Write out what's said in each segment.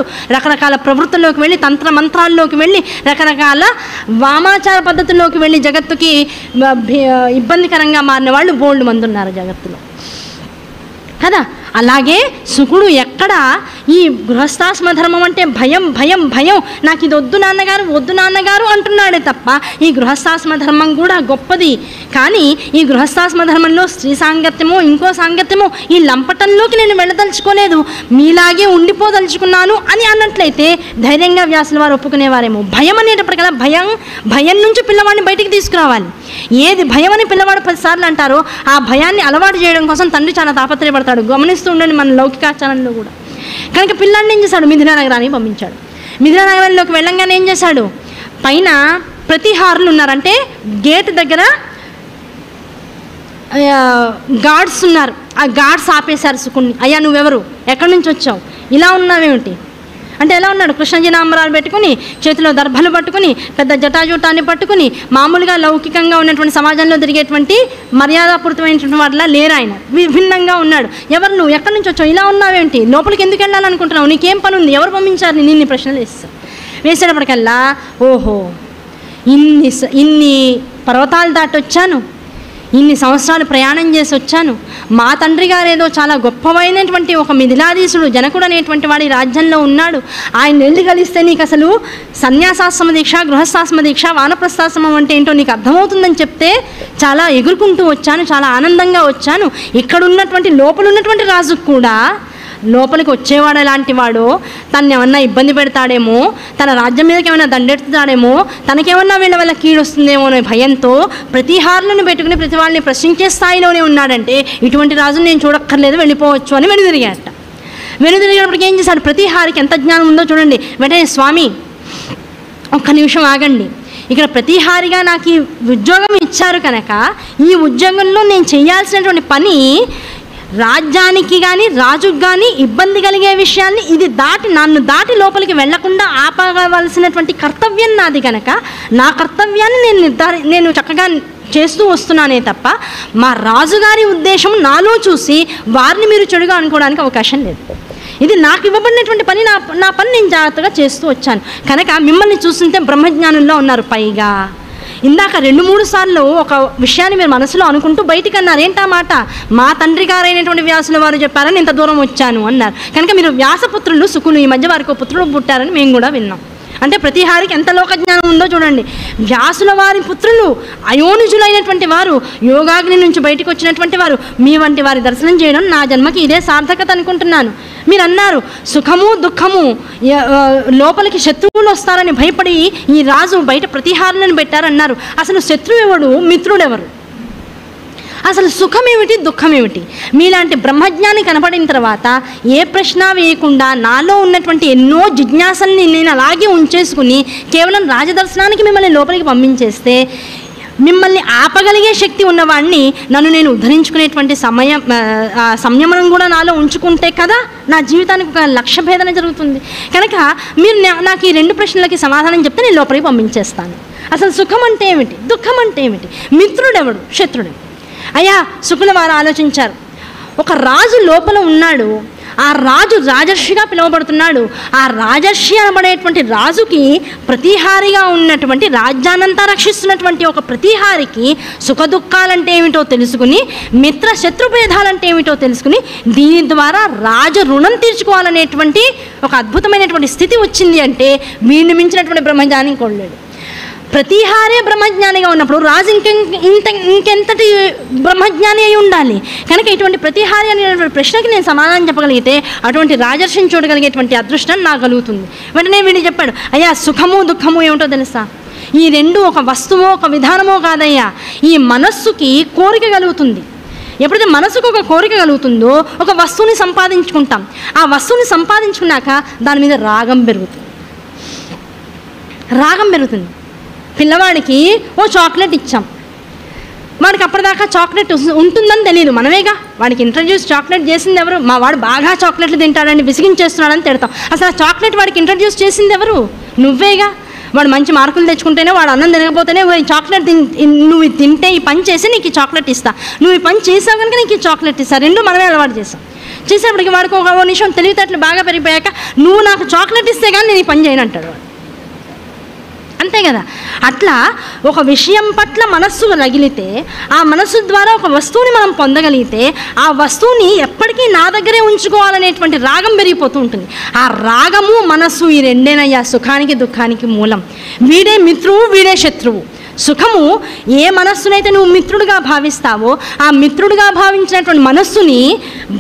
వాళ్ళు రకరకాల ప్రవృత్తుల్లోకి వెళ్ళి తంత్ర మంత్రాల్లోకి వెళ్ళి రకరకాల వామాచార పద్ధతుల్లోకి వెళ్ళి జగత్తుకి ఇబ్బందికరంగా మారిన వాళ్ళు బోల్డ్ మంది ఉన్నారు జగత్తులో కదా. అలాగే శుకుడు ఎక్కడ ఈ గృహస్థాశ్రమ ధర్మం అంటే భయం భయం భయం, నాకు ఇది వద్దు నాన్నగారు అంటున్నాడే తప్ప ఈ గృహస్థాశ్రమ ధర్మం కూడా గొప్పది. కానీ ఈ గృహస్థాశ్రమ ధర్మంలో స్త్రీ సాంగత్యమో ఇంకో సాంగత్యమో ఈ లంపటంలోకి నేను వెళ్ళదలుచుకోలేదు, మీలాగే ఉండిపోదలుచుకున్నాను అని అన్నట్లయితే ధైర్యంగా వ్యాసుల వారు ఒప్పుకునేవారేమో. భయం అనేటప్పటికల్లా భయం నుంచి పిల్లవాడిని బయటికి తీసుకురావాలి. ఏది భయం అని పిల్లవాడు 10 సార్లు అంటారో ఆ భయాన్ని అలవాటు చేయడం కోసం తండ్రి చాలా తాపత్రయపడతాడు. గమనిస్తూ ఉండండి మన లౌకికాచారంలో కూడా. కనుక పిల్లాడిని ఏం చేశాడు, మిథిలా నగరానికి పంపించాడు. మిథిలా నగరంలోకి వెళ్ళంగానే ఏం చేశాడు, పైన ప్రతిహారులు ఉన్నారంటే గేట్ దగ్గర గార్డ్స్ ఉన్నారు. ఆ గార్డ్స్ ఆపేశారు శుకుణ్ణి. అయ్యా నువ్వెవరు, ఎక్కడి నుంచి వచ్చావు, ఇలా ఉన్నావేమిటి అంటే ఎలా ఉన్నాడు, కృష్ణజనాంబరాలు పెట్టుకుని చేతిలో దర్భలు పట్టుకుని పెద్ద జటాజూటాన్ని పట్టుకుని మామూలుగా లౌకికంగా ఉన్నటువంటి సమాజంలో తిరిగేటువంటి మర్యాదపూరితమైనటువంటి వాటిలా లేరు ఆయన, విభిన్నంగా ఉన్నాడు. ఎవరు నువ్వు, ఎక్కడి నుంచి వచ్చావు, ఇలా ఉన్నావేంటి, లోపలికి ఎందుకు వెళ్ళాలనుకుంటున్నావు, నీకేం పని ఉంది, ఎవరు పంపించారు నిన్ను ప్రశ్నలు వేసేటప్పటికల్లా ఓహో ఇన్ని పర్వతాలు దాటి వచ్చాను, ఇన్ని సంవత్సరాలు ప్రయాణం చేసి వచ్చాను, మా తండ్రి గారు ఏదో చాలా గొప్పమైనటువంటి ఒక మిథిలాధీశుడు జనకుడు అనేటువంటి వాడి రాజ్యంలో ఉన్నాడు, ఆయన వెళ్ళి కలిస్తే నీకు అసలు సన్యాసాశ్రమ దీక్ష గృహస్థాశ్రమ దీక్ష వానప్రస్థాశ్రమం అంటే ఏంటో నీకు అర్థమవుతుందని చెప్తే చాలా ఎగురుకుంటూ వచ్చాను, చాలా ఆనందంగా వచ్చాను. ఇక్కడ ఉన్నటువంటి లోపల ఉన్నటువంటి రాజుకు కూడా లోపలికి వచ్చేవాడు ఎలాంటి వాడో, తను ఏమన్నా ఇబ్బంది పెడతాడేమో, తన రాజ్యం మీదకి ఏమైనా దండెత్తుతాడేమో, తనకేమన్నా వీళ్ళ వల్ల కీడొస్తుందేమో అనే భయంతో ప్రతిహారులను పెట్టుకుని ప్రతి వాళ్ళని ప్రశ్నించే స్థాయిలోనే ఉన్నాడంటే ఇటువంటి రాజును నేను చూడక్కర్లేదు వెళ్ళిపోవచ్చు అని వెనుదిరిగాట. వెనుదిరిగినప్పటికీ ఏం చేశాడు, ప్రతిహారికి ఎంత జ్ఞానం ఉందో చూడండి. వెంటనే స్వామి ఒక్క నిమిషం ఆగండి, ఇక్కడ ప్రతిహారిగా నాకు ఈ ఉద్యోగం ఇచ్చారు కనుక ఈ ఉద్యోగంలో నేను చేయాల్సినటువంటి పని రాజ్యానికి కానీ రాజుకు కానీ ఇబ్బంది కలిగే విషయాన్ని ఇది నన్ను దాటి లోపలికి వెళ్లకుండా ఆపవలసినటువంటి కర్తవ్యం నాది కనుక నా కర్తవ్యాన్ని నేను చక్కగా చేస్తూ వస్తున్నానే తప్ప మా రాజుగారి ఉద్దేశం నాలో చూసి వారిని మీరు చెడుగా అనుకోవడానికి అవకాశం లేదు. ఇది నాకు ఇవ్వబడినటువంటి పని, నా పని నేను జాగ్రత్తగా చేస్తూ వచ్చాను కనుక మిమ్మల్ని చూస్తుంటే బ్రహ్మజ్ఞానంలో ఉన్నారు. పైగా ఇందాక 2-3 సార్లు ఒక విషయాన్ని మీరు మనసులో అనుకుంటూ బయటికి అన్నారు. ఏంటా మాట, మా తండ్రి గారైనటువంటి వ్యాసుల వారు చెప్పారని ఇంత దూరం వచ్చాను అన్నారు. కనుక మీరు వ్యాసపుత్రులు శుకులు, ఈ మధ్య వారికి పుత్రుడు పుట్టారని మేము కూడా విన్నాం. అంటే ప్రతిహారికి ఎంత లోకజ్ఞానం ఉందో చూడండి. వ్యాసుల వారి పుత్రులు అయోనిజులైనటువంటి వారు, యోగాగ్ని నుంచి బయటకు వచ్చినటువంటి వారు, మీ వంటి వారి దర్శనం చేయడం నా జన్మకి ఇదే సార్థకత అనుకుంటున్నాను. మీరు అన్నారు సుఖము దుఃఖము, లోపలికి శత్రువులు వస్తారని భయపడి ఈ రాజు బయట ప్రతిహారులను పెట్టారన్నారు. అసలు శత్రువెవడు, మిత్రుడెవరు, అసలు సుఖమేమిటి దుఃఖమేమిటి? మీలాంటి బ్రహ్మజ్ఞాని కనపడిన తర్వాత ఏ ప్రశ్న వేయకుండా నాలో ఉన్నటువంటి ఎన్నో జిజ్ఞాసల్ని నేను అలాగే ఉంచేసుకుని కేవలం రాజదర్శనానికి మిమ్మల్ని లోపలికి పంపించేస్తే మిమ్మల్ని ఆపగలిగే శక్తి ఉన్నవాడిని నన్ను నేను ఉద్ధరించుకునేటువంటి సంయమనం కూడా నాలో ఉంచుకుంటే కదా నా జీవితానికి ఒక లక్ష్య భేదన జరుగుతుంది. కనుక మీరు నాకు ఈ 2 ప్రశ్నలకి సమాధానం చెప్తే నేను లోపలికి పంపించేస్తాను. అసలు సుఖం అంటే ఏమిటి, దుఃఖం అంటే ఏమిటి, మిత్రుడెవడు, శత్రుడు? అయ్యా శుకుల వారు ఆలోచించారు. ఒక రాజు లోపల ఉన్నాడు, ఆ రాజు రాజర్షిగా పిలువబడుతున్నాడు. ఆ రాజర్షి అనబడేటువంటి రాజుకి ప్రతిహారిగా ఉన్నటువంటి రాజ్యానంతా రక్షిస్తున్నటువంటి ఒక ప్రతిహారికి సుఖదుఖాలంటే ఏమిటో తెలుసుకుని, మిత్ర శత్రుభేదాలంటే ఏమిటో తెలుసుకుని, దీని ద్వారా రాజు రుణం తీర్చుకోవాలనేటువంటి ఒక అద్భుతమైనటువంటి స్థితి వచ్చింది అంటే వీడిని మించినటువంటి బ్రహ్మజ్ఞాని కొనలేడు. ప్రతిహారే బ్రహ్మజ్ఞానిగా ఉన్నప్పుడు రాజు ఇంకెంతటి బ్రహ్మజ్ఞాని అయి ఉండాలి. కనుక ఇటువంటి ప్రతిహారి అనేటువంటి ప్రశ్నకి నేను సమాధానం చెప్పగలిగితే అటువంటి రాజర్షిని చూడగలిగేటువంటి అదృష్టం నాకు కలుగుతుంది. వెంటనే వీడు చెప్పాడు, అయ్యా సుఖము దుఃఖము ఏమిటో తెలుసా, ఈ 2 ఒక వస్తువో ఒక విధానమో కాదయ్యా, ఈ మనస్సుకి కోరిక కలుగుతుంది. ఎప్పుడైతే మనసుకు ఒక కోరిక కలుగుతుందో ఒక వస్తువుని సంపాదించుకుంటాం. ఆ వస్తువుని సంపాదించుకున్నాక దాని మీద రాగం పెరుగుతుంది. పిల్లవాడికి ఓ చాక్లెట్ ఇచ్చాం, వాడికి అప్పటిదాకా చాక్లెట్ ఉంటుందని తెలియదు, మనమేగా వాడికి ఇంట్రడ్యూస్ చాక్లెట్ చేసింది ఎవరు? మా వాడు బాగా చాక్లెట్లు తింటాడని విసిగించేస్తున్నాడని తిడతాం. అసలు ఆ చాక్లెట్ వాడికి ఇంట్రడ్యూస్ చేసింది ఎవరు? నువ్వేగా. వాడు మంచి మార్కులు తెచ్చుకుంటేనే, వాడు అన్నం తినకపోతేనే చాక్లెట్ నువ్వు తింటే ఈ పని చేసి నీకు ఈ చాక్లెట్ ఇస్తా, నువ్వు ఈ పని చేసావు కనుక నీకు ఈ చాక్లెట్ ఇస్తా, 2 మనమే అలవాటు చేస్తాం. చేసేప్పటికి వాడికి ఒక నిమిషం తెలివితేటలు బాగా పెరిగిపోయాక నువ్వు నాకు చాక్లెట్ ఇస్తే కానీ నేను ఈ పని చేయను అంటాడు. అంతే కదా. అట్లా ఒక విషయం పట్ల మనస్సు రగిలితే ఆ మనస్సు ద్వారా ఒక వస్తువుని మనం పొందగలిగితే ఆ వస్తువుని ఎప్పటికీ నా దగ్గరే ఉంచుకోవాలనేటువంటి రాగం పెరిగిపోతూ ఉంటుంది. ఆ రాగము మనస్సు ఈ రెండేనయ్యా సుఖానికి దుఃఖానికి మూలం. వీడే మిత్రువు, వీడే శత్రువు. సుఖము ఏ మనస్సునైతే నువ్వు మిత్రుడిగా భావిస్తావో ఆ మిత్రుడిగా భావించినటువంటి మనస్సుని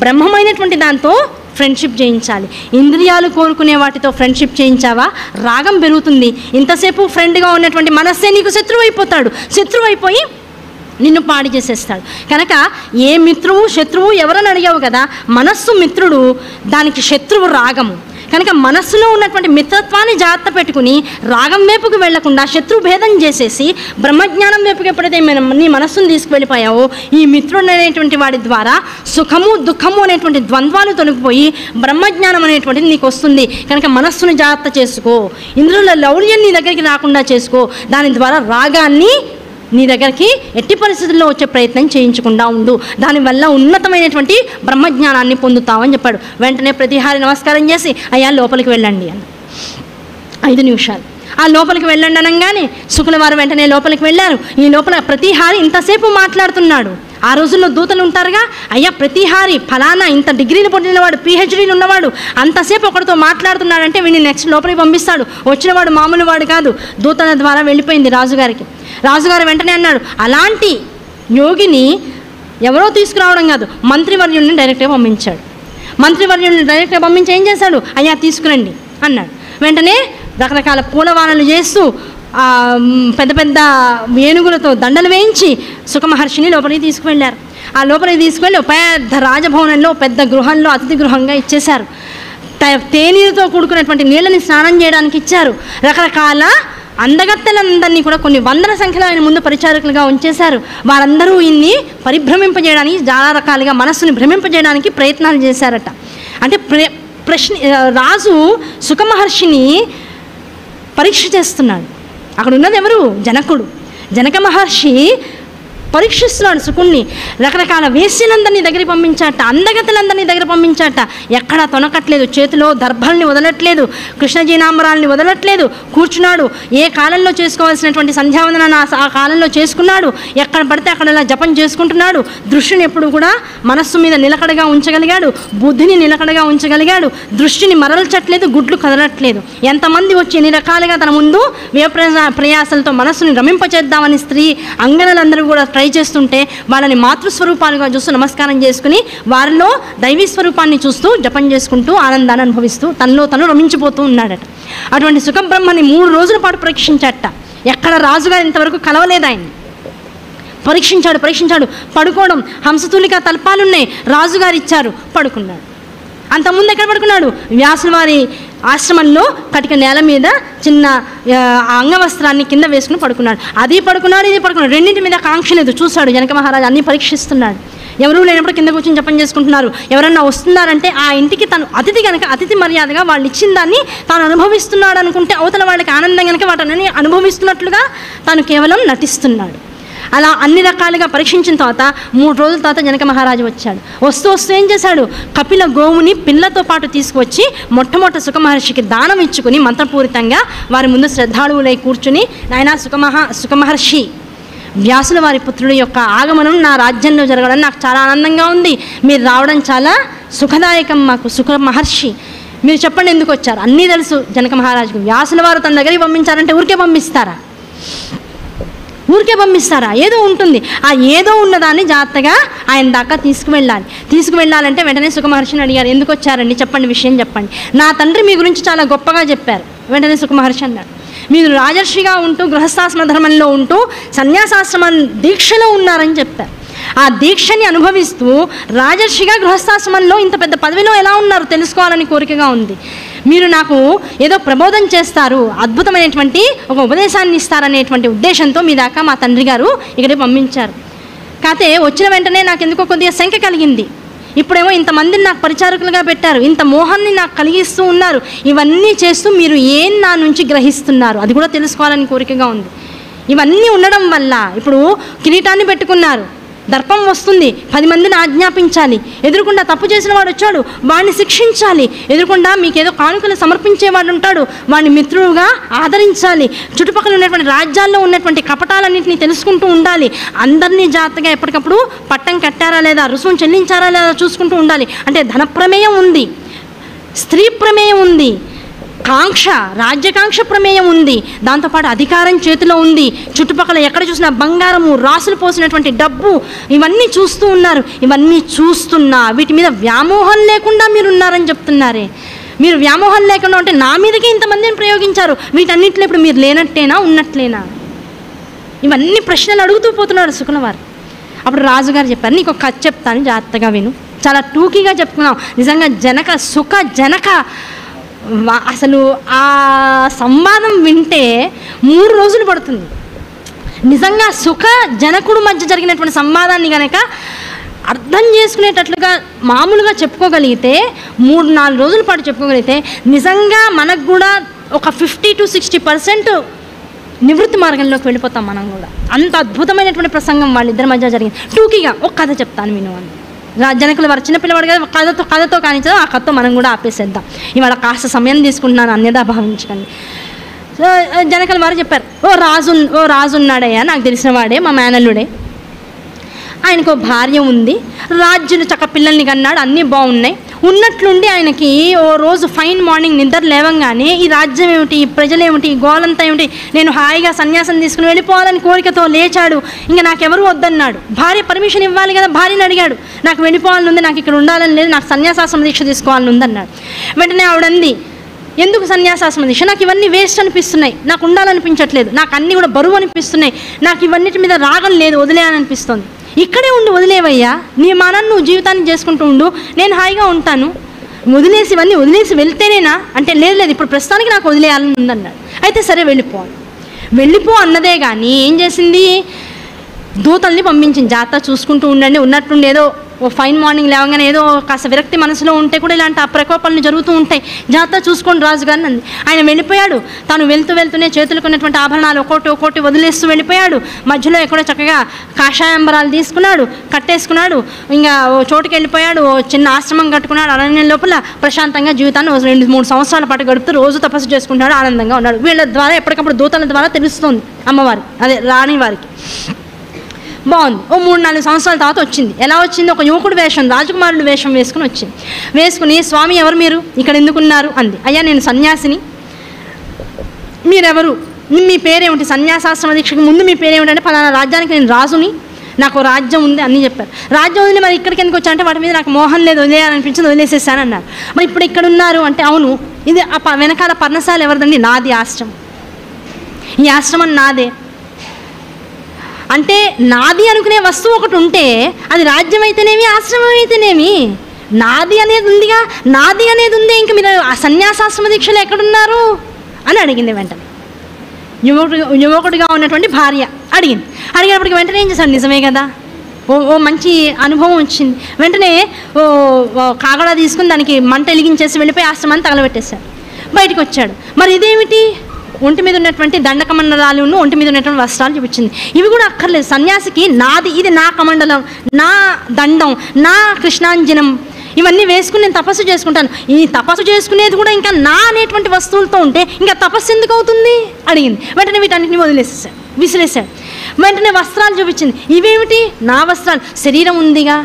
బ్రహ్మమైనటువంటి దాంతో ఫ్రెండ్షిప్ చేయించాలి. ఇంద్రియాలు కోరుకునే వాటితో ఫ్రెండ్షిప్ చేయించావా రాగం పెరుగుతుంది. ఇంతసేపు ఫ్రెండ్గా ఉన్నటువంటి మనస్సే నీకు శత్రువు అయిపోతాడు. శత్రువు అయిపోయి నిన్ను పాడి చేసేస్తాడు. కనుక ఏ మిత్రువు శత్రువు ఎవరని అడిగావు కదా, మనస్సు మిత్రుడు, దానికి శత్రువు రాగము. కనుక మనస్సులో ఉన్నటువంటి మిత్రత్వాన్ని జాగ్రత్త పెట్టుకుని రాగం వైపుకు వెళ్లకుండా శత్రు భేదం చేసేసి బ్రహ్మజ్ఞానం వైపుకి ఎప్పుడైతే నీ మనస్సును తీసుకువెళ్ళిపోయావో ఈ మిత్రుడు అనేటువంటి వాడి ద్వారా సుఖము దుఃఖము అనేటువంటి ద్వంద్వాలు తొలగిపోయి బ్రహ్మజ్ఞానం అనేటువంటిది నీకు వస్తుంది. కనుక మనస్సును జాగ్రత్త చేసుకో. ఇంద్రుల లౌల్యం నీ దగ్గరికి రాకుండా చేసుకో. దాని ద్వారా రాగాన్ని నీ దగ్గరికి ఎట్టి పరిస్థితుల్లో వచ్చే ప్రయత్నం చేయించకుండా ఉండు. దానివల్ల ఉన్నతమైనటువంటి బ్రహ్మజ్ఞానాన్ని పొందుతామని చెప్పాడు. వెంటనే ప్రతిహారి నమస్కారం చేసి అయ్యా లోపలికి వెళ్ళండి అని 5 నిమిషాలు ఆ లోపలికి వెళ్ళండి అనగానే శుక్రవారం వెంటనే లోపలికి వెళ్ళారు. ఈ లోపల ప్రతిహారి ఇంతసేపు మాట్లాడుతున్నాడు. ఆ రోజుల్లో దూతలు ఉంటారుగా, అయ్యా ప్రతిహారి ఫలానా ఇంత డిగ్రీలు పొందినవాడు, పిహెచ్డీలు ఉన్నవాడు అంతసేపు ఒకరితో మాట్లాడుతున్నాడంటే వీడిని నెక్స్ట్ లోపలికి పంపిస్తాడు. వచ్చినవాడు మామూలు వాడు కాదు. దూతల ద్వారా వెళ్ళిపోయింది రాజుగారికి. రాజుగారు వెంటనే అన్నాడు, అలాంటి యోగిని ఎవరో తీసుకురావడం కాదు, మంత్రివర్యుల్ని డైరెక్ట్గా పంపించాడు. మంత్రివర్యుల్ని డైరెక్ట్గా పంపించి ఏం చేశాడు, అయ్యా తీసుకురండి అన్నాడు. వెంటనే రకరకాల పూలవానలు చేస్తూ పెద్ద పెద్ద ఏనుగులతో దండలు వేయించి సుఖమహర్షిని లోపలికి తీసుకువెళ్ళారు. ఆ లోపలికి తీసుకువెళ్ళి పెద్ద రాజభవనంలో పెద్ద గృహంలో అతిథి గృహంగా ఇచ్చేశారు. తేనీరుతో కూడుకున్నటువంటి నీళ్ళని స్నానం చేయడానికి ఇచ్చారు. రకరకాల అందగత్తెలందరినీ కూడా కొన్ని వందల సంఖ్యలో ఆయన ముందు పరిచారకులుగా ఉంచేశారు. వారందరూ ఇన్ని పరిభ్రమింపజేయడానికి చాలా రకాలుగా మనస్సుని భ్రమింపజేయడానికి ప్రయత్నాలు చేశారట. అంటే రాజు సుఖమహర్షిని పరీక్ష చేస్తున్నాడు. అక్కడ ఉన్నది ఎవరు, జనకుడు. జనక మహర్షి పరీక్షిస్తున్నాడు శుకుణ్ణి. రకరకాల వేశ్యలందరినీ దగ్గరికి పంపించాట, అందగతులందరినీ దగ్గర పంపించాట. ఎక్కడా తొనకట్లేదు, చేతిలో దర్భల్ని వదలట్లేదు, కృష్ణజీనాంబరాల్ని వదలట్లేదు. కూర్చున్నాడు. ఏ కాలంలో చేసుకోవాల్సినటువంటి సంధ్యావందనాన్ని ఆ కాలంలో చేసుకున్నాడు. ఎక్కడ పడితే అక్కడ జపం చేసుకుంటున్నాడు. దృష్టిని ఎప్పుడు కూడా మనస్సు మీద నిలకడగా ఉంచగలిగాడు, బుద్ధిని నిలకడగా ఉంచగలిగాడు. దృష్టిని మరల్చట్లేదు, గుడ్లు కదలట్లేదు. ఎంతమంది వచ్చి ఎన్ని రకాలుగా తన ముందు ప్రయాసలతో మనస్సుని రమింపచేద్దామని స్త్రీ అంగనలందరూ కూడా ట్రై చేస్తుంటే వాళ్ళని మాతృస్వరూపాలుగా చూస్తూ నమస్కారం చేసుకుని వారిలో దైవీ స్వరూపాన్ని చూస్తూ జపం చేసుకుంటూ ఆనందాన్ని అనుభవిస్తూ తనలో తను రమించిపోతూ ఉన్నాడట. అటువంటి సుఖబ్రహ్మని 3 రోజుల పాటు పరీక్షించాడట. ఎక్కడ రాజుగారు ఇంతవరకు కలవలేదు ఆయన్ని. పరీక్షించాడు. పడుకోవడం, హంసతూలిక తల్పాలున్నాయి, రాజుగారు ఇచ్చారు, పడుకున్నాడు. అంతకుముందు ఎక్కడ పడుకున్నాడు, వ్యాసుల వారి ఆశ్రమంలో కటిక నేల మీద చిన్న అంగవస్త్రాన్ని కింద వేసుకుని పడుకున్నాడు. అది పడుకున్నాడు, ఇది పడుకున్నాడు. రెండింటి మీద కాంక్ష లేదు. చూశాడు జనక మహారాజు అన్నీ పరీక్షిస్తున్నాడు. ఎవరూ లేనప్పుడు కింద కూర్చొని జపం చేసుకుంటున్నారు. ఎవరన్నా వస్తున్నారంటే ఆ ఇంటికి తను అతిథి కనుక అతిథి మర్యాదగా వాళ్ళు ఇచ్చిన దాన్ని తాను అనుభవిస్తున్నాడు అనుకుంటే అవతల వాళ్ళకి ఆనందం కనుక వాటిని అనుభవిస్తున్నట్లుగా తాను కేవలం నటిస్తున్నాడు. అలా అన్ని రకాలుగా పరీక్షించిన తర్వాత 3 రోజుల తర్వాత జనక మహారాజు వచ్చాడు. వస్తూ ఏం చేశాడు, కపిల గోవుని పిల్లతో పాటు తీసుకువచ్చి మొట్టమొదటి సుఖమహర్షికి దానం ఇచ్చుకుని మంత్రపూరితంగా వారి ముందు శ్రద్ధాళువులై కూర్చుని, నాయనా సుఖమహర్షి, వ్యాసుల వారి పుత్రుడి యొక్క ఆగమనం నా రాజ్యంలో జరగడం నాకు చాలా ఆనందంగా ఉంది. మీరు రావడం చాలా సుఖదాయకం మాకు. సుఖమహర్షి, మీరు చెప్పండి ఎందుకు వచ్చారు? అన్నీ తెలుసు జనక మహారాజుకు. వ్యాసుల వారు తన దగ్గరికి పంపించారంటే ఊరికే పంపిస్తారా? ఏదో ఉంటుంది. ఆ ఏదో ఉన్నదాన్ని జాగ్రత్తగా ఆయన దాకా తీసుకువెళ్ళాలంటే వెంటనే సుఖమహర్షిని అడిగారు, ఎందుకు వచ్చారండి, చెప్పండి, విషయం చెప్పండి. నా తండ్రి మీ గురించి చాలా గొప్పగా చెప్పారు. వెంటనే సుఖమహర్షి అన్నాడు, మీరు రాజర్షిగా ఉంటూ గృహస్థాశ్రమ ధర్మంలో ఉంటూ సన్యాసాశ్రమ దీక్షలో ఉన్నారని చెప్పారు. ఆ దీక్షని అనుభవిస్తూ రాజర్షిగా గృహస్థాశ్రమంలో ఇంత పెద్ద పదవిలో ఎలా ఉన్నారు తెలుసుకోవాలని కోరికగా ఉంది. మీరు నాకు ఏదో ప్రబోధం చేస్తారు, అద్భుతమైనటువంటి ఒక ఉపదేశాన్ని ఇస్తారనేటువంటి ఉద్దేశంతో మీ దాకా మా తండ్రి గారు ఇక్కడికి పంపించారు. కాకపోతే వచ్చిన వెంటనే నాకు ఎందుకో కొద్దిగా శంక కలిగింది. ఇప్పుడేమో ఇంతమందిని నాకు పరిచారకులుగా పెట్టారు, ఇంత మోహాన్ని నాకు కలిగిస్తూ ఉన్నారు. ఇవన్నీ చేస్తూ మీరు ఏం నా నుంచి గ్రహిస్తున్నారు అది కూడా తెలుసుకోవాలని కోరికగా ఉంది. ఇవన్నీ ఉండడం వల్ల ఇప్పుడు కిరీటాన్ని పెట్టుకున్నారు, దర్పం వస్తుంది, 10 మందిని ఆజ్ఞాపించాలి, ఎదురుకుండా తప్పు చేసిన వాడు వచ్చాడు వాడిని శిక్షించాలి, ఎదురుకుండా మీకు ఏదో కానుకలు సమర్పించేవాడు ఉంటాడు వాడిని మిత్రుడుగా ఆదరించాలి, చుట్టుపక్కల ఉన్నటువంటి రాజ్యాల్లో ఉన్నటువంటి కపటాలన్నింటినీ తెలుసుకుంటూ ఉండాలి, అందరినీ జాగ్రత్తగా ఎప్పటికప్పుడు పట్టం కట్టారా లేదా, రుసుము చెల్లించారా లేదా చూసుకుంటూ ఉండాలి. అంటే ధన ప్రమేయం ఉంది, స్త్రీ ప్రమేయం ఉంది, కాంక్ష రాజ్యకాంక్ష ప్రమేయం ఉంది, దాంతోపాటు అధికారం చేతిలో ఉంది, చుట్టుపక్కల ఎక్కడ చూసినా బంగారము, రాసులు పోసినటువంటి డబ్బు, ఇవన్నీ చూస్తూ ఉన్నారు. ఇవన్నీ చూస్తున్నా వీటి మీద వ్యామోహం లేకుండా మీరు ఉన్నారని చెప్తున్నారే. మీరు వ్యామోహం లేకుండా అంటే నా మీదకి ఇంతమందిని ప్రయోగించారు, వీటన్నింటిలో ఇప్పుడు మీరు లేనట్టేనా ఉన్నట్లేనా? ఇవన్నీ ప్రశ్నలు అడుగుతూ పోతున్నాడు శుకులవారు. అప్పుడు రాజుగారు చెప్పారు, నీకు ఒక కథ చెప్తాను జాగ్రత్తగా విను. చాలా టూకీగా చెప్పుకున్నాం. నిజంగా జనక అసలు ఆ సంవాదం వింటే 3 రోజులు పడుతుంది. నిజంగా జనకుడు మధ్య జరిగినటువంటి సంవాదాన్ని కనుక అర్థం చేసుకునేటట్లుగా మామూలుగా చెప్పుకోగలిగితే 3-4 రోజుల పాటు చెప్పుకోగలిగితే నిజంగా మనకు కూడా ఒక 50 to 60% నివృత్తి మార్గంలోకి వెళ్ళిపోతాం మనం కూడా. అంత అద్భుతమైనటువంటి ప్రసంగం వాళ్ళిద్దరి మధ్య జరిగింది. టూకీగా ఒక కథ చెప్తాను విను అని. జనకులు వారు చిన్నపిల్లవాడు కదా, కథతో కానిచ్చో ఆ కథతో మనం కూడా ఆపేసేద్దాం. ఇవాళ కాస్త సమయం తీసుకుంటున్నాను, అన్యదా భావించకండి. సో జనకులు వారు చెప్పారు, ఓ రాజు ఉన్నాడయ్యా, నాకు తెలిసిన వాడే, మా మేనల్లుడే. ఆయనకు భార్య ఉంది, రాజ్యులు చక్క పిల్లల్ని కన్నాడు, అన్నీ బాగున్నాయి. ఉన్నట్లుండి ఆయనకి ఓ రోజు ఫైన్ మార్నింగ్ నిద్ర లేవంగానే ఈ రాజ్యం ఏమిటి, ఈ ప్రజలేమిటి, ఈ గోలంతా ఏమిటి, నేను హాయిగా సన్యాసం తీసుకుని వెళ్ళిపోవాలని కోరికతో లేచాడు. ఇంకా నాకెవరు వద్దన్నాడు. భార్య పర్మిషన్ ఇవ్వాలి కదా, భార్యని అడిగాడు, నాకు వెళ్ళిపోవాలని ఉంది, నాకు ఇక్కడ ఉండాలని లేదు, నాకు సన్యాసాశ్రమ దీక్ష తీసుకోవాలని ఉందన్నాడు. వెంటనే ఆవిడంది, ఎందుకు సన్యాసాశ్రమ దీక్ష, నాకు ఇవన్నీ వేస్ట్ అనిపిస్తున్నాయి, నాకు ఉండాలనిపించట్లేదు, నాకు అన్నీ కూడా బరువు అనిపిస్తున్నాయి, నాకు ఇవన్నిటి మీద రాగం లేదు, వదిలేయాలనిపిస్తుంది. ఇక్కడే ఉండి వదిలేవయ్యా, నీ మానాన్ని నువ్వు జీవితాన్ని చేసుకుంటూ ఉండు, నేను హాయిగా ఉంటాను, ఇవన్నీ వదిలేసి వెళ్తేనేనా అంటే లేదు ఇప్పుడు ప్రస్తుతానికి నాకు వదిలేయాలని ఉందన్నాడు. అయితే సరే వెళ్ళిపో అన్నదే కానీ ఏం చేసింది, దూతల్ని పంపించింది, జాగ్రత్త చూసుకుంటూ ఉండండి, ఉన్నట్టుండి ఏదో ఓ ఫైన్ మార్నింగ్ లేవగానే ఏదో కాస్త విరక్తి మనసులో ఉంటే కూడా ఇలాంటి ప్రకోపాలను జరుగుతూ ఉంటాయి, జాగ్రత్త చూసుకోండి రాజుగారిని అంది. ఆయన వెళ్ళిపోయాడు. తాను వెళ్తూనే చేతులకు ఉన్నటువంటి ఆభరణాలు ఒక్కోటి వదిలేస్తూ వెళ్ళిపోయాడు. మధ్యలో ఎక్కడో చక్కగా కాషాయాంబరాలు తీసుకున్నాడు, కట్టేసుకున్నాడు, ఇంకా ఓ చోటుకి వెళ్ళిపోయాడు, ఓ చిన్న ఆశ్రమం కట్టుకున్నాడు. అరణ్యం లోపల ప్రశాంతంగా జీవితాన్ని 2-3 సంవత్సరాల పాటు గడుపుతూ రోజు తపస్సు చేసుకుంటున్నాడు, ఆనందంగా ఉన్నాడు. వీళ్ళ ద్వారా ఎప్పటికప్పుడు దూతల ద్వారా తెలుస్తుంది అమ్మవారి, అదే రాణి వారికి. బాగుంది. ఓ 3-4 సంవత్సరాల తర్వాత వచ్చింది. ఎలా వచ్చింది, ఒక యువకుడు వేషం, రాజకుమారుడు వేషం వేసుకుని స్వామి ఎవరు మీరు, ఇక్కడ ఎందుకున్నారు అంది. అయ్యా నేను సన్యాసిని, మీరెవరు, మీ పేరేమిటి, సన్యాసాశ్రమ దీక్షకు ముందు మీ పేరేమిటంటే ఫలానా రాజ్యానికి నేను రాజుని, నాకు రాజ్యం ఉంది అన్నీ చెప్పారు. రాజ్యం ఉంది, మరి ఇక్కడికి ఎందుకు వచ్చా అంటే వాటి మీద నాకు మోహం లేదు, వదిలేయాలనిపించింది, వదిలేసేసాను అన్నారు. మరి ఇప్పుడు ఇక్కడ ఉన్నారు అంటే అవును, ఇది వెనకాల పర్ణశాల ఎవరిదండి, నాది ఆశ్రమం, ఈ ఆశ్రమం నాదే. అంటే నాది అనుకునే వస్తువు ఒకటి ఉంటే అది రాజ్యం అయితేనేమి ఆశ్రమం అయితేనేమి నాది అనేది ఉందిగా, నాది అనేది ఉంది, ఇంక మీరు ఆ సన్యాసాశ్రమ దీక్షలు ఎక్కడున్నారు అని అడిగింది. వెంటనే యువకుడిగా ఉన్నటువంటి భార్య అడిగినప్పటికీ వెంటనే ఏం చేశాడు, నిజమే కదా, ఓ మంచి అనుభవం వచ్చింది. వెంటనే కాగడా తీసుకుని దానికి మంట వెలిగించేసి వెళ్ళిపోయి ఆశ్రమాన్ని తగలబెట్టేశాడు. బయటకు వచ్చాడు. మరి ఇదేమిటి, ఒంటి మీద ఉన్నటువంటి దండకమండలాలను, ఒంటి మీద ఉన్నటువంటి వస్త్రాలు చూపించింది. ఇవి కూడా అక్కర్లేదు, సన్యాసికి నాది, ఇది నా కమండలం, నా దండం, నా కృష్ణాంజనం, ఇవన్నీ వేసుకుని నేను తపస్సు చేసుకుంటాను. ఈ తపస్సు చేసుకునేది కూడా ఇంకా నా అనేటువంటి వస్తువులతో ఉంటే ఇంకా తపస్సు ఎందుకు అవుతుంది అడిగింది. వెంటనే వీటన్నిటిని విసిరేశాడు. వెంటనే వస్త్రాలు చూపించింది. ఇవేమిటి, నా వస్త్రాలు, శరీరం ఉందిగా,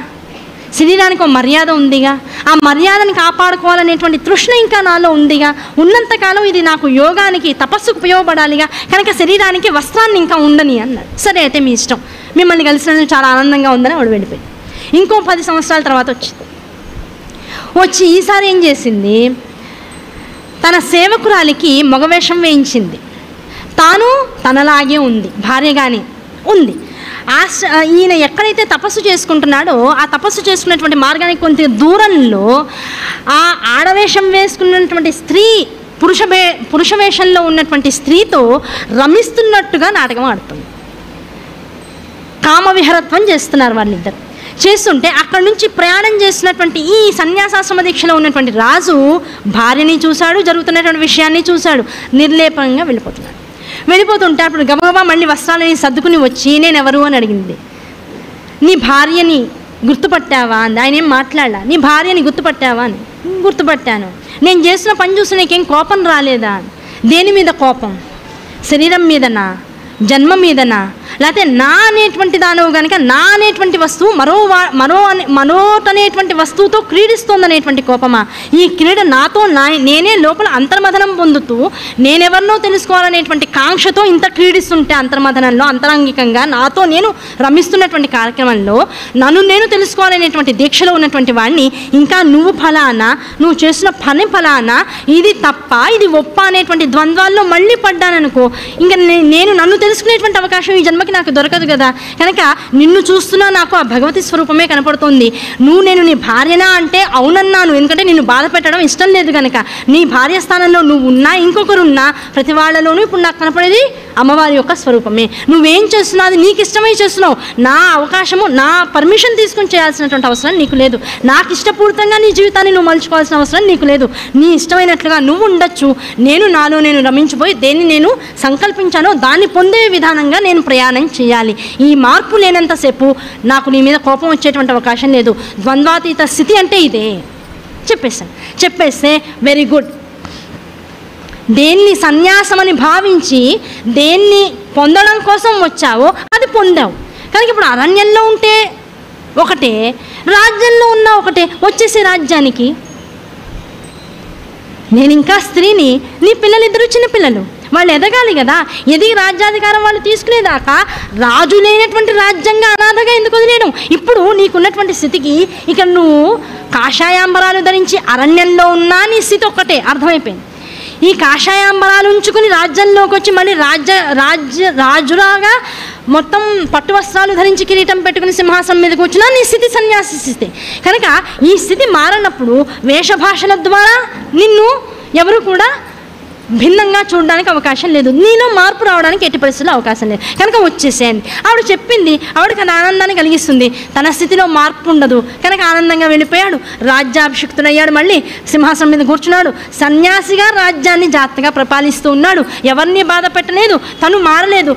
శరీరానికి ఒక మర్యాద ఉందిగా, ఆ మర్యాదని కాపాడుకోవాలనేటువంటి తృష్ణ ఇంకా నాలో ఉందిగా, ఉన్నంతకాలం ఇది నాకు యోగానికి తపస్సుకు ఉపయోగపడాలిగా, కనుక శరీరానికి వస్త్రాన్ని ఇంకా ఉండని అన్నాడు. సరే అయితే మీ ఇష్టం, మిమ్మల్ని కలిసినందుకు చాలా ఆనందంగా ఉందని ఆవిడ వెళ్ళిపోయి. ఇంకో 10 సంవత్సరాల తర్వాత వచ్చి ఈసారి ఏం చేసింది, తన సేవకురాలికి మగవేషం వేయించింది. తాను తనలాగే ఉంది, భార్యగానే ఉంది. ఈయన ఎక్కడైతే తపస్సు చేసుకుంటున్నాడో ఆ తపస్సు చేసుకున్నటువంటి మార్గానికి కొంత దూరంలో ఆ ఆడవేషం వేసుకున్నటువంటి స్త్రీ పురుష వేషంలో ఉన్నటువంటి స్త్రీతో రమిస్తున్నట్టుగా నాటకం ఆడుతుంది. కామవిహరత్వం చేస్తున్నారు వాళ్ళిద్దరు. చేస్తుంటే అక్కడి నుంచి ప్రయాణం చేస్తున్నటువంటి ఈ సన్యాసాశ్రమ దీక్షలో ఉన్నటువంటి రాజు భార్యని చూశాడు, జరుగుతున్నటువంటి విషయాన్ని చూశాడు, నిర్లేపంగా వెళ్ళిపోతుంటే అప్పుడు గబగబా మళ్ళీ వస్త్రాలని సర్దుకుని వచ్చి నేనెవరు అని అడిగింది. నీ భార్యని గుర్తుపట్టావా అంది. ఆయన ఏం మాట్లాడలా. నీ భార్యని గుర్తుపట్టావా అని. గుర్తుపట్టాను. నేను చేసిన పని చూసి నీకేం కోపం రాలేదా? దేని మీద కోపం? శరీరం మీదనా, జన్మ మీదనా, లేకపోతే నా అనేటువంటి దానవు కనుక నా అనేటువంటి వస్తువు మరోటనేటువంటి వస్తువుతో క్రీడిస్తోందనేటువంటి కోపమా? ఈ క్రీడ నాతో నేనే లోపల అంతర్మథనం పొందుతూ నేనెవరినో తెలుసుకోవాలనేటువంటి కాంక్షతో ఇంత క్రీడిస్తుంటే అంతర్మథనంలో అంతరంగికంగా నాతో నేను రమిస్తున్నటువంటి కార్యక్రమంలో నన్ను నేను తెలుసుకోవాలనేటువంటి దీక్షలో ఉన్నటువంటి వాడిని ఇంకా నువ్వు ఫలానా, నువ్వు చేసిన పని ఫలానా, ఇది తప్ప ఇది ఒప్ప అనేటువంటి ద్వంద్వాల్లో మళ్ళీ పడ్డాననుకో, ఇంకా నేను నన్ను తెలుసుకునేటువంటి అవకాశం ఈ జన్మకి నాకు దొరకదు కదా. కనుక నిన్ను చూస్తున్నా నాకు ఆ భగవతి స్వరూపమే కనపడుతుంది. నేను నీ భార్యనా అంటే అవునన్నాను, ఎందుకంటే నిన్ను బాధ పెట్టడం ఇష్టం లేదు కనుక. నీ భార్య స్థానంలో నువ్వు ఉన్నా ఇంకొకరున్నా ప్రతి వాళ్ళలోనూ ఇప్పుడు నాకు కనపడేది అమ్మవారి యొక్క స్వరూపమే. నువ్వేం చేస్తున్నావు అది నీకు ఇష్టమై చేస్తున్నావు. నా అవకాశము, నా పర్మిషన్ తీసుకుని చేయాల్సినటువంటి అవసరం నీకు లేదు. నాకు ఇష్టపూర్తంగా నీ జీవితాన్ని నువ్వు మలుచుకోవాల్సిన అవసరం నీకు లేదు. నీ ఇష్టమైనట్లుగా నువ్వు ఉండొచ్చు. నాలో నేను రమించిపోయి దేన్ని నేను సంకల్పించానో దాన్ని పొందే విధానంగా నేను ప్రయాణం చేయాలి. ఈ మార్పు లేనంతసేపు నాకు నీ మీద కోపం వచ్చేటువంటి అవకాశం లేదు. ద్వంద్వాతీత స్థితి అంటే ఇదే చెప్పేస్తే వెరీ గుడ్. దేన్ని సన్యాసమని భావించి దేన్ని పొందడం కోసం వచ్చావో అది పొందావు. కానీ ఇప్పుడు అరణ్యంలో ఉంటే ఒకటే, రాజ్యంలో ఉన్న ఒకటే. వచ్చేసి రాజ్యానికి. నేను ఇంకా స్త్రీని, నీ పిల్లలిద్దరూ చిన్నపిల్లలు, వాళ్ళు ఎదగాలి కదా. ఎదిగి రాజ్యాధికారం వాళ్ళు తీసుకునేదాకా రాజు లేనటువంటి రాజ్యంగా అనాథగా ఎందుకు వదిలేయడం? ఇప్పుడు నీకున్నటువంటి స్థితికి ఇక్కడ నువ్వు కాషాయాంబరాలు ధరించి అరణ్యంలో ఉన్నా నీ స్థితి ఒక్కటే అర్థమైపోయింది. ఈ కాషాయాంబరాలు ఉంచుకుని రాజ్యంలోకి వచ్చి మళ్ళీ రాజులాగా మొత్తం పట్టు వస్త్రాలు ధరించి కిరీటం పెట్టుకుని సింహాసనం మీద కూర్చున్నా నీ స్థితి సన్యాసి స్థితి. కనుక ఈ స్థితి మారినప్పుడు వేషభాషల ద్వారా నిన్ను ఎవరు కూడా భిన్నంగా చూడడానికి అవకాశం లేదు. నీలో మార్పు రావడానికి ఎట్టి పరిస్థితుల్లో అవకాశం లేదు. కనుక వచ్చేసేయండి. ఆవిడ చెప్పింది, ఆవిడకి అది ఆనందాన్ని కలిగిస్తుంది. తన స్థితిలో మార్పు ఉండదు కనుక ఆనందంగా వెళ్ళిపోయాడు. రాజ్యాభిషిక్తుడయ్యాడు. మళ్ళీ సింహాసనం మీద కూర్చున్నాడు. సన్యాసిగా రాజ్యాన్ని జాగ్రత్తగా ప్రపాలిస్తూ ఉన్నాడు. ఎవరిని బాధ పెట్టలేదు. తను మారలేదు.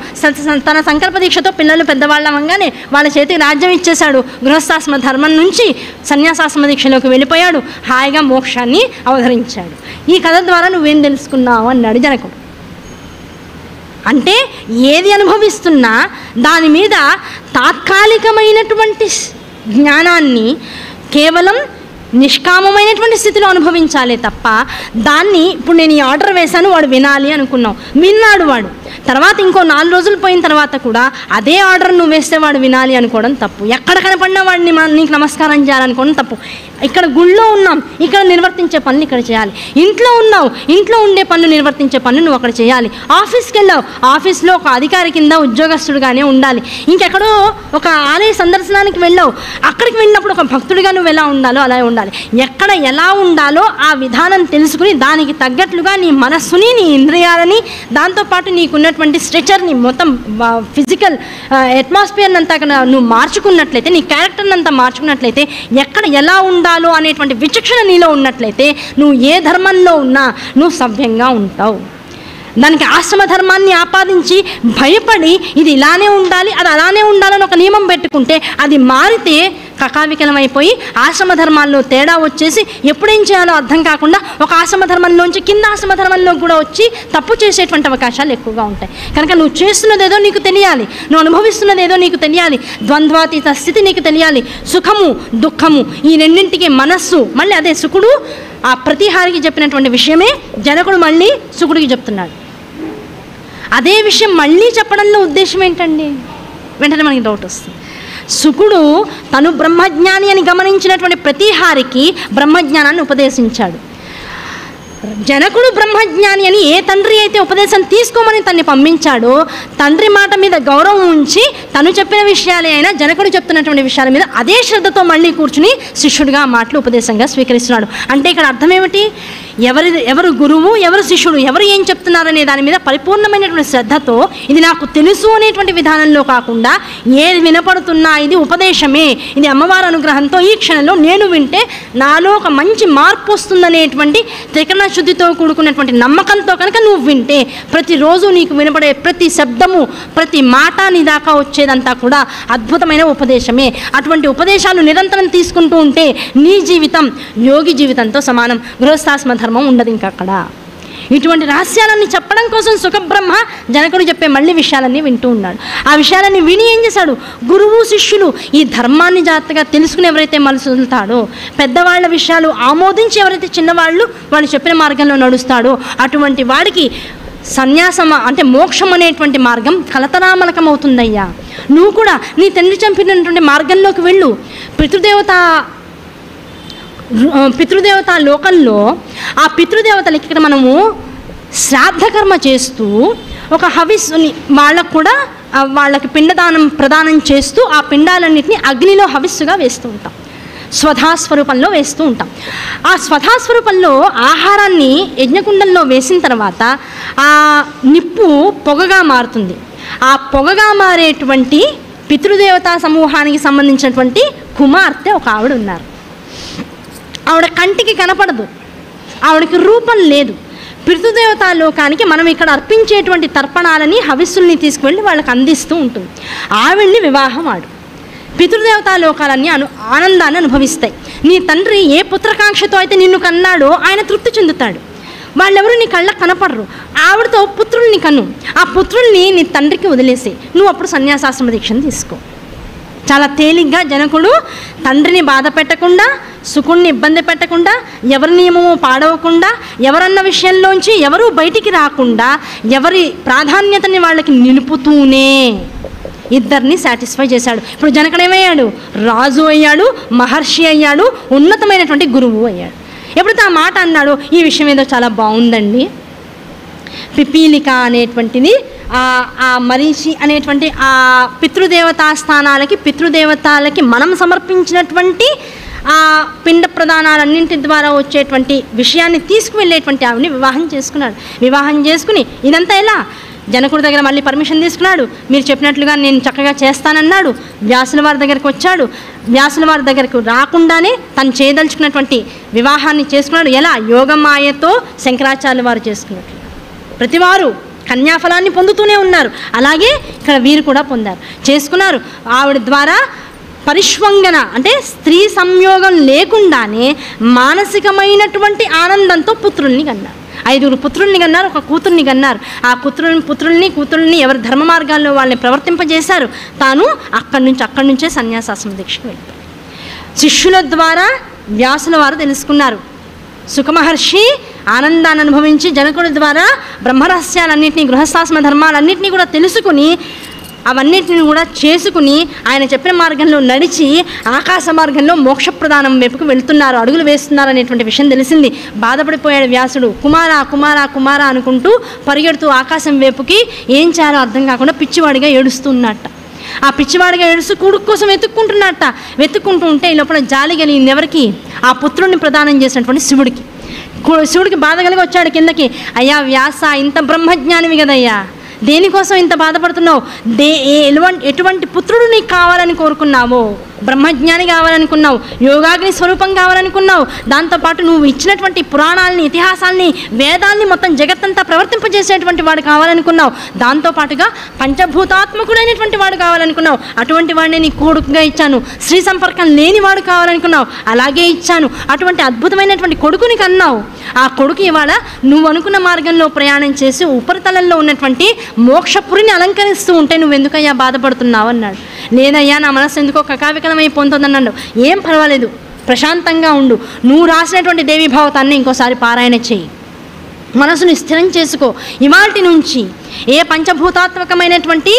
తన సంకల్ప దీక్షతో పిల్లలు పెద్దవాళ్ళ అవ్వగానే వాళ్ళ చేతికి రాజ్యం ఇచ్చేశాడు. గృహస్థాశ్రమ ధర్మం నుంచి సన్యాసాశ్రమ దీక్షలోకి వెళ్ళిపోయాడు. హాయిగా మోక్షాన్ని అవతరించాడు. ఈ కథ ద్వారా నువ్వేం తెలుసుకున్నావు అన్నాడు జనకుడు. అంటే ఏది అనుభవిస్తున్నా దాని మీద తాత్కాలికమైనటువంటి జ్ఞానాన్ని కేవలం నిష్కామమైనటువంటి స్థితిలో అనుభవించాలే తప్ప దాన్ని ఇప్పుడు నేను ఈ ఆర్డర్ వేశాను వాడు వినాలి అనుకున్నావు, విన్నాడు వాడు. తర్వాత ఇంకో 4 రోజులు పోయిన తర్వాత కూడా అదే ఆర్డర్ నువ్వు వేస్తే వాడు వినాలి అనుకోవడం తప్పు. ఎక్కడ కనపడినా వాడిని నీకు నమస్కారం చేయాలనుకోవడం తప్పు. ఇక్కడ గుళ్ళో ఉన్నాం, ఇక్కడ నిర్వర్తించే పనులు ఇక్కడ చేయాలి. ఇంట్లో ఉన్నావు, ఇంట్లో ఉండే పనులు నిర్వర్తించే పనులు నువ్వు అక్కడ చేయాలి. ఆఫీస్కి వెళ్ళావు, ఆఫీస్లో ఒక అధికారి కింద ఉద్యోగస్తుడుగానే ఉండాలి. ఇంకెక్కడో ఒక ఆలయ సందర్శనానికి వెళ్ళావు, అక్కడికి వెళ్ళినప్పుడు ఒక భక్తుడిగా నువ్వు ఎలా ఉండాలో అలా ఉండాలి. ఎక్కడ ఎలా ఉండాలో ఆ విధానం తెలుసుకుని దానికి తగ్గట్లుగా నీ మనస్సుని, నీ ఇంద్రియాలని, దాంతోపాటు నీకున్నటువంటి స్ట్రక్చర్ని, మొత్తం ఫిజికల్ అట్మాస్ఫియర్ని అంతా నువ్వు మార్చుకున్నట్లయితే, నీ క్యారెక్టర్ని అంతా మార్చుకున్నట్లయితే, ఎక్కడ ఎలా ఉండాలో అనేటువంటి విచక్షణ నీలో ఉన్నట్లయితే నువ్వు ఏ ధర్మంలో ఉన్నా నువ్వు సవ్యంగా ఉంటావు. దానికి ఆశ్రమ ధర్మాన్ని ఆపాదించి భయపడి ఇది ఇలానే ఉండాలి, అది అలానే ఉండాలని ఒక నియమం పెట్టుకుంటే అది మారితే కకావికలమైపోయి ఆశ్రమ ధర్మాల్లో తేడా వచ్చేసి ఎప్పుడేం చేయాలో అర్థం కాకుండా ఒక ఆశ్రమ ధర్మంలోంచి కింద ఆశ్రమ ధర్మంలో కూడా వచ్చి తప్పు చేసేటువంటి అవకాశాలు ఎక్కువగా ఉంటాయి. కనుక నువ్వు చేస్తున్నదేదో నీకు తెలియాలి, నువ్వు అనుభవిస్తున్నదేదో నీకు తెలియాలి, ద్వంద్వాతీత స్థితి నీకు తెలియాలి. సుఖము దుఃఖము ఈ రెండింటికి మనస్సు, మళ్ళీ అదే సుకుడు ఆ ప్రతిహారికి చెప్పినటువంటి విషయమే జనకుడు మళ్ళీ సుకుడికి చెప్తున్నాడు. అదే విషయం మళ్ళీ చెప్పడంలో ఉద్దేశం ఏంటండి? వెంటనే మనకి డౌట్ వస్తుంది. సుకుడు తను బ్రహ్మజ్ఞాని అని గమనించినటువంటి ప్రతిహారికి బ్రహ్మజ్ఞానాన్ని ఉపదేశించాడు. జనకుడు బ్రహ్మజ్ఞాని అని ఏ తండ్రి అయితే ఉపదేశం తీసుకోమని తన్ని పంపించాడో, తండ్రి మాట మీద గౌరవం ఉంచి తను చెప్పిన విషయాలే అయినా జనకుడు చెప్తున్నటువంటి విషయాల మీద అదే శ్రద్ధతో మళ్ళీ కూర్చుని శిష్యుడిగా ఆ మాటలు ఉపదేశంగా స్వీకరిస్తున్నాడు. అంటే ఇక్కడ అర్థం ఏమిటి? ఎవరు గురువు, ఎవరు శిష్యుడు, ఎవరు ఏం చెప్తున్నారనే దాని మీద పరిపూర్ణమైనటువంటి శ్రద్ధతో ఇది నాకు తెలుసు అనేటువంటి విధానంలో కాకుండా ఏది వినపడుతున్నా ఇది ఉపదేశమే, ఇది అమ్మవారి అనుగ్రహంతో ఈ క్షణంలో నేను వింటే నాలో ఒక మంచి మార్పు వస్తుందనేటువంటి త్రికరణ శుద్ధితో కూడుకున్నటువంటి నమ్మకంతో కనుక నువ్వు వింటే ప్రతిరోజు నీకు వినపడే ప్రతి శబ్దము, ప్రతి మాట నీ దాకా వచ్చేదంతా కూడా అద్భుతమైన ఉపదేశమే. అటువంటి ఉపదేశాలు నిరంతరం తీసుకుంటూ ఉంటే నీ జీవితం యోగి జీవితంతో సమానం. గృహస్థాశ్రమ ధర్మం ఉండదు ఇంకా అక్కడ. ఇటువంటి రహస్యాలన్నీ చెప్పడం కోసం సుఖబ్రహ్మ జనకుడు చెప్పే మళ్ళీ విషయాలన్నీ వింటూ ఉన్నాడు. ఆ విషయాలన్నీ విని ఏం చేశాడు, గురువు శిష్యులు ఈ ధర్మాన్ని జాగ్రత్తగా తెలుసుకుని ఎవరైతే మలుసుతాడో, పెద్దవాళ్ళ విషయాలు ఆమోదించి ఎవరైతే చిన్నవాళ్ళు వాళ్ళు చెప్పిన మార్గంలో నడుస్తాడో అటువంటి వాడికి సన్యాసం అంటే మోక్షం అనేటువంటి మార్గం కలతరామలకం అవుతుందయ్యా. నువ్వు కూడా నీ తండ్రి చంపినటువంటి మార్గంలోకి వెళ్ళు. పితృదేవత లోకంలో ఆ పితృదేవతలకి ఇక్కడ మనము శ్రాద్ధకర్మ చేస్తూ ఒక హవిస్సుని వాళ్ళకు కూడా వాళ్ళకి పిండదానం ప్రదానం చేస్తూ ఆ పిండాలన్నింటినీ అగ్నిలో హవిస్సుగా వేస్తూ ఉంటాం, స్వధాస్వరూపంలో వేస్తూ ఉంటాం. ఆ స్వధాస్వరూపంలో ఆహారాన్ని యజ్ఞకుండంలో వేసిన తర్వాత ఆ నిప్పు పొగగా మారుతుంది. ఆ పొగగా మారేటువంటి పితృదేవతా సమూహానికి సంబంధించినటువంటి కుమార్తె ఒక ఆవిడ ఉన్నారు. ఆవిడ కంటికి కనపడదు, ఆవిడకి రూపం లేదు. పితృదేవతా లోకానికి మనం ఇక్కడ అర్పించేటువంటి తర్పణాలని హవిస్సుల్ని తీసుకువెళ్ళి వాళ్ళకి అందిస్తూ ఉంటుంది. ఆవిడ్ని వివాహం ఆడు. పితృదేవతా లోకాలన్నీ ఆనందాన్ని అనుభవిస్తాయి. నీ తండ్రి ఏ పుత్రకాంక్షతో అయితే నిన్ను కన్నాడో ఆయన తృప్తి చెందుతాడు. వాళ్ళెవరు నీ కళ్ళకు కనపడరు. ఆవిడతో పుత్రుల్ని కన్ను, ఆ పుత్రుల్ని నీ తండ్రికి వదిలేసి నువ్వు అప్పుడు సన్యాసాశ్రమ దీక్షను తీసుకో. చాలా తేలిగ్గా జనకుడు తండ్రిని బాధ పెట్టకుండా, సుకుణ్ణి ఇబ్బంది పెట్టకుండా, ఎవరి నియమము పాడవకుండా, ఎవరన్న విషయంలోంచి ఎవరూ బయటికి రాకుండా, ఎవరి ప్రాధాన్యతని వాళ్ళకి నిలుపుతూనే ఇద్దరిని సాటిస్ఫై చేశాడు. ఇప్పుడు జనకుడు ఏమయ్యాడు, రాజు అయ్యాడు, మహర్షి అయ్యాడు, ఉన్నతమైనటువంటి గురువు అయ్యాడు. ఎప్పుడైతే ఆ మాట అన్నాడు, ఈ విషయం ఏదో చాలా బాగుందండి. పిపీలిక అనేటువంటిది ఆ మరీచి అనేటువంటి ఆ పితృదేవతా స్థానాలకి పితృదేవతలకి మనం సమర్పించినటువంటి ఆ పిండ ప్రదానాలన్నింటి ద్వారా వచ్చేటువంటి విషయాన్ని తీసుకువెళ్ళేటువంటి ఆవిడని వివాహం చేసుకున్నాడు. వివాహం చేసుకుని ఇదంతా ఎలా, జనకుడి దగ్గర మళ్ళీ పర్మిషన్ తీసుకున్నాడు. మీరు చెప్పినట్లుగా నేను చక్కగా చేస్తానన్నాడు. వ్యాసుల వారి దగ్గరికి వచ్చాడు. వ్యాసుల వారి దగ్గరకు రాకుండానే తను చేయదలుచుకున్నటువంటి వివాహాన్ని చేసుకున్నాడు. ఎలా, యోగమాయతో శంకరాచార్యుల వారు చేసుకున్నట్లు ప్రతివారు కన్యాఫలాన్ని పొందుతూనే ఉన్నారు. అలాగే ఇక్కడ వీరు కూడా పొందారు, చేసుకున్నారు. ఆవిడ ద్వారా పరిష్వంగన అంటే స్త్రీ సంయోగం లేకుండానే మానసికమైనటువంటి ఆనందంతో పుత్రుల్ని కన్నారు. 5 పుత్రుల్ని కన్నారు, ఒక కూతుర్ని కన్నారు. ఆ కూతుర్ని ఎవరి ధర్మ మార్గాల్లో వాళ్ళని ప్రవర్తింపజేశారు. తాను అక్కడి నుంచే సన్యాసాశ్రమ దీక్షకు వెళ్ళిపోయారు. శిష్యుల ద్వారా వ్యాసుల వారు తెలుసుకున్నారు. సుఖమహర్షి ఆనందాన్ని అనుభవించి జనకుడి ద్వారా బ్రహ్మరహస్యాలన్నింటినీ, గృహస్థాశ్రమ ధర్మాలన్నింటినీ కూడా తెలుసుకుని అవన్నిటిని కూడా చేసుకుని ఆయన చెప్పిన మార్గంలో నడిచి ఆకాశ మార్గంలో మోక్షప్రదానం వైపుకు వెళుతున్నారు, అడుగులు వేస్తున్నారు అనేటువంటి విషయం తెలిసింది. బాధపడిపోయాడు వ్యాసుడు. కుమారా కుమారా కుమారా అనుకుంటూ పరిగెడుతూ ఆకాశం వైపుకి ఏం చేయాలో అర్థం కాకుండా పిచ్చివాడిగా ఏడుస్తున్నట్ట. ఆ పిచ్చివాడిగా ఏడుస్తూ కొడుకు కోసం వెతుక్కుంటూ ఉంటే ఈ లోపల జాలి కలిగింది ఎవరికి, ఆ పుత్రుడిని ప్రదానం చేసినటువంటి శివుడికి. శివుడికి బాధ కలిగి వచ్చాడు కిందకి. అయ్యా వ్యాస, ఇంత బ్రహ్మజ్ఞానివి కదయ్యా, దేనికోసం ఇంత బాధపడుతున్నావు? ఎటువంటి పుత్రుడు నీకు కావాలని కోరుకున్నావో, బ్రహ్మజ్ఞాని కావాలనుకున్నావు, యోగాగ్ని స్వరూపం కావాలనుకున్నావు, దాంతోపాటు నువ్వు ఇచ్చినటువంటి పురాణాలని, ఇతిహాసాలని, వేదాల్ని మొత్తం జగత్తంతా ప్రవర్తింపజేసేటువంటి వాడు కావాలనుకున్నావు, దాంతోపాటుగా పంచభూతాత్మకుడైనటువంటి వాడు కావాలనుకున్నావు, అటువంటి వాడిని నీ కొడుకుగా ఇచ్చాను. స్త్రీ సంపర్కం లేని వాడు కావాలనుకున్నావు, అలాగే ఇచ్చాను. అటువంటి అద్భుతమైనటువంటి కొడుకుని కన్నావు. ఆ కొడుకు ఇవాళ నువ్వు అనుకున్న మార్గంలో ప్రయాణం చేసి ఉపరితలంలో ఉన్నటువంటి మోక్షపురిని అలంకరిస్తూ ఉంటే నువ్వెందుకయ్యా బాధపడుతున్నావు అన్నాడు. లేదయ్యా, నా మనసు ఎందుకో కకావికలమైపోతుందన్నాడు. ఏం పర్వాలేదు, ప్రశాంతంగా ఉండు. నువ్వు రాసినటువంటి దేవీ భావతాన్ని ఇంకోసారి పారాయణ చేయి, మనసుని స్థిరం చేసుకో. ఇవాల్టి నుంచి ఏ పంచభూతాత్మకమైనటువంటి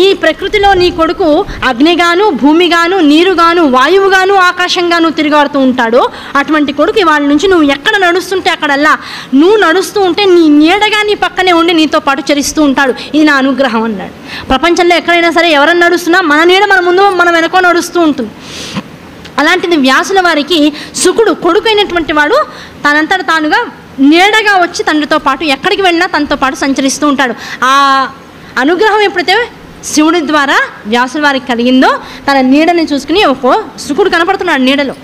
ఈ ప్రకృతిలో నీ కొడుకు అగ్నిగాను, భూమిగాను, నీరుగాను, వాయువుగాను, ఆకాశంగాను తిరిగాడుతూ ఉంటాడో అటువంటి కొడుకు ఇవాళ నుంచి నువ్వు ఎక్కడ నడుస్తుంటే అక్కడల్లా నువ్వు నడుస్తూ ఉంటే నీ నీడగా నీ పక్కనే ఉండి నీతో పాటు చరిస్తూ ఉంటాడు. ఇది నా అనుగ్రహం అన్నాడు. ప్రపంచంలో ఎక్కడైనా సరే ఎవరన్నా నడుస్తున్నా మన నీడ మన ముందు మనం వెనకో నడుస్తూ ఉంటుంది. అలాంటిది వ్యాసుల వారికి శుకుడు కొడుకైనటువంటి వాడు తనంతట తానుగా నీడగా వచ్చి తండ్రితో పాటు ఎక్కడికి వెళ్ళినా తనతో పాటు సంచరిస్తూ ఉంటాడు. ఆ అనుగ్రహం ఎప్పుడైతే శివుడి ద్వారా వ్యాసుల వారికి కలిగిందో తన నీడని చూసుకుని ఒక్కో శుకుడు కనపడుతున్నాడు నీడలో.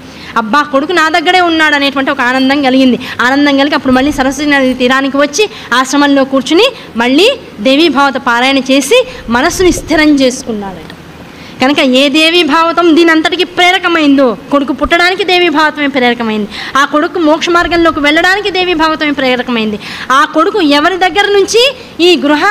అబ్బా కొడుకు నా దగ్గరే ఉన్నాడు అనేటువంటి ఒక ఆనందం కలిగింది. ఆనందం కలిగి అప్పుడు మళ్ళీ సరస్వతి నది తీరానికి వచ్చి ఆశ్రమంలో కూర్చుని మళ్ళీ దేవీభావత పారాయణ చేసి మనస్సుని స్థిరం చేసుకున్నాడు. కనుక ఏ దేవీ భావతం దీని అంతటికి ప్రేరకమైందో, కొడుకు పుట్టడానికి దేవీ భావతమే ప్రేరకమైంది, ఆ కొడుకు మోక్ష మార్గంలోకి వెళ్ళడానికి దేవీ భావతమే ప్రేరకమైంది, ఆ కొడుకు ఎవరి దగ్గర నుంచి ఈ గృహ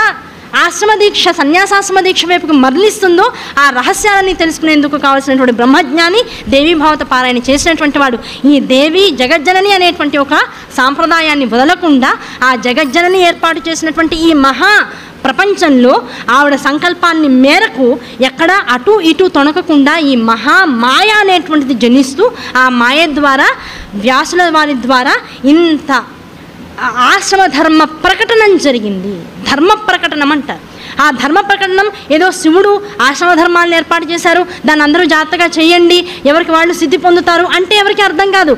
ఆశ్రమ దీక్ష సన్యాసాశ్రమ దీక్ష వైపుకు మరలిస్తుందో ఆ రహస్యాలని తెలుసుకునేందుకు కావాల్సినటువంటి బ్రహ్మజ్ఞాని దేవీభావత పారాయణ చేసినటువంటి వాడు. ఈ దేవి జగజ్జనని అనేటువంటి ఒక సాంప్రదాయాన్ని వదలకుండా ఆ జగజ్జనని ఏర్పాటు చేసినటువంటి ఈ మహా ప్రపంచంలో ఆవిడ సంకల్పాన్ని మేరకు ఎక్కడ అటు ఇటు తొణకకుండా ఈ మహామాయ అనేటువంటిది జనిస్తూ ఆ మాయ ద్వారా వ్యాసుల వారి ద్వారా ఇంత ఆశ్రమ ధర్మ ప్రకటనం జరిగింది. ధర్మ ప్రకటనం అంటారు. ఆ ధర్మ ప్రకటనం ఏదో శివుడు ఆశ్రమ ధర్మాలను ఏర్పాటు చేశారు, దాన్ని అందరూ జాగ్రత్తగా చేయండి, ఎవరికి వాళ్ళు సిద్ధి పొందుతారు అంటే ఎవరికి అర్థం కాదు.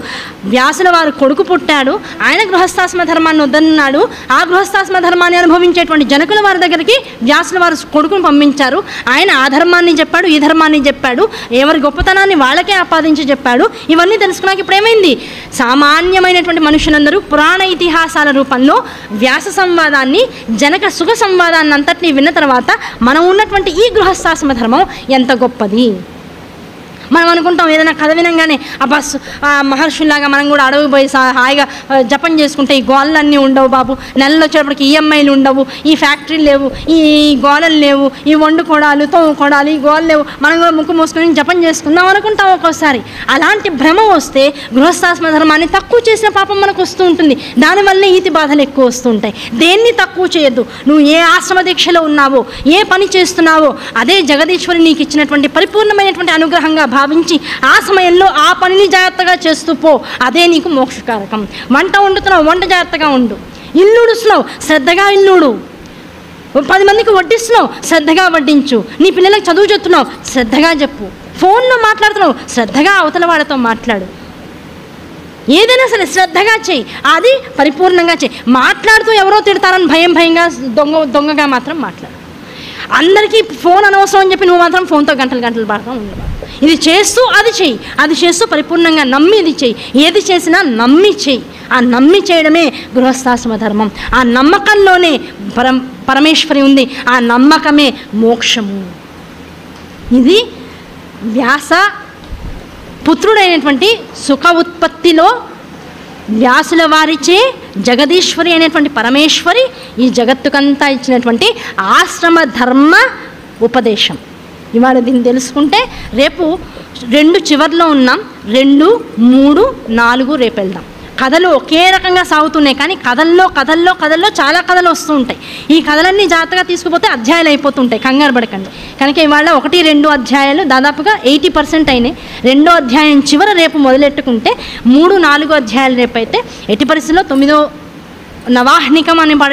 వ్యాసుల వారు కొడుకు పుట్టాడు, ఆయన గృహస్థాశ్రమ ధర్మాన్ని వద్దన్నాడు. ఆ గృహస్థాశ్రమ ధర్మాన్ని అనుభవించేటువంటి జనకుల వారి దగ్గరికి వ్యాసుల వారు కొడుకును పంపించారు. ఆయన ఆ ధర్మాన్ని చెప్పాడు, ఈ ధర్మాన్ని చెప్పాడు, ఎవరి గొప్పతనాన్ని వాళ్ళకే ఆపాదించి చెప్పాడు. ఇవన్నీ తెలుసుకున్నాక ఇప్పుడు ఏమైంది, సామాన్యమైనటువంటి మనుషులందరూ పురాణ ఇతిహాసాల రూపంలో వ్యాస సంవాదాన్ని, జనక సుఖ సంవాదాన్ని అంతటినీ విన్న తర్వాత మనం ఉన్నటువంటి ఈ గృహస్థాశ్రమ ధర్మం ఎంత గొప్పది. మనం అనుకుంటాం ఏదైనా కథ వినంగానే బస్ మహర్షుల్లాగా మనం కూడా అడవి పోయి హాయిగా జపం చేసుకుంటే ఈ గోళ్ళన్నీ ఉండవు బాబు, నెలలో వచ్చేటప్పటికి ఈఎంఐలు ఉండవు, ఈ ఫ్యాక్టరీలు లేవు, ఈ గోళలు లేవు, ఈ వండుకోడాలు తోముకోడాలు, ఈ గోళ్ళు లేవు, మనం కూడా ముక్కు మూసుకొని జపం చేసుకుందాం అనుకుంటాం ఒక్కోసారి. అలాంటి భ్రమ వస్తే గృహస్థాశ్రమ ధర్మాన్ని తక్కువ చేసిన పాపం మనకు వస్తూ ఉంటుంది. దానివల్ల ఈతి బాధలు ఎక్కువ వస్తూ ఉంటాయి. దేన్ని తక్కువ చేయొద్దు. నువ్వు ఏ ఆశ్రమ దీక్షలో ఉన్నావో, ఏ పని చేస్తున్నావో అదే జగదీశ్వరి నీకు ఇచ్చినటువంటి పరిపూర్ణమైనటువంటి అనుగ్రహంగా భావించి ఆ సమయంలో ఆ పనిని జాగ్రత్తగా చేస్తూ పో. అదే నీకు మోక్షకారకం. వంట వండుతున్నావు, వంట జాగ్రత్తగా ఉండు. ఇల్లు ఉడుస్తున్నావు, శ్రద్ధగా ఇల్లుడు. 10 మందికి వడ్డిస్తున్నావు, శ్రద్ధగా వడ్డించు. నీ పిల్లలకు చదువు చెప్తున్నావు, శ్రద్ధగా చెప్పు. ఫోన్లో మాట్లాడుతున్నావు, శ్రద్ధగా అవతల వాళ్ళతో మాట్లాడు. ఏదైనా సరే శ్రద్ధగా చేయి, అది పరిపూర్ణంగా చేయి. మాట్లాడుతూ ఎవరో తిడతారని భయంగా దొంగగా మాత్రం మాట్లాడు. అందరికీ ఫోన్ అనవసరం అని చెప్పి నువ్వు మాత్రం ఫోన్తో గంటలు పడతా ఉండవు. ఇది చేస్తూ అది చెయ్యి, అది చేస్తూ పరిపూర్ణంగా నమ్మి ఇది చెయ్యి. ఏది చేసినా నమ్మి చెయ్యి. ఆ నమ్మి చేయడమే గృహస్థాశ్రమ ధర్మం. ఆ నమ్మకంలోనే పరమేశ్వరి ఉంది. ఆ నమ్మకమే మోక్షము. ఇది వ్యాస పుత్రుడైనటువంటి సుఖ ఉత్పత్తిలో వ్యాసుల వారిచే జగదీశ్వరి అనేటువంటి పరమేశ్వరి ఈ జగత్తుకంతా ఇచ్చినటువంటి ఆశ్రమ ధర్మ ఉపదేశం. ఇవాళ దీన్ని తెలుసుకుంటే రేపు 2 చివర్లో ఉన్నాం. 2, 3, 4 రేపు వెళ్దాం. కథలు ఒకే రకంగా సాగుతున్నాయి, కానీ కథల్లో చాలా కథలు వస్తూ ఉంటాయి. ఈ కథలన్నీ జాగ్రత్తగా తీసుకుపోతే అధ్యాయాలు అయిపోతుంటాయి, కంగారు పడకండి. కనుక ఇవాళ 1, 2 అధ్యాయాలు దాదాపుగా 80% అయినాయి. 2వ అధ్యాయం చివర రేపు మొదలెట్టుకుంటే 3, 4 అధ్యాయాలు రేపు అయితే ఎట్టి పరిస్థితుల్లో 9వ నవాహ్నికం అని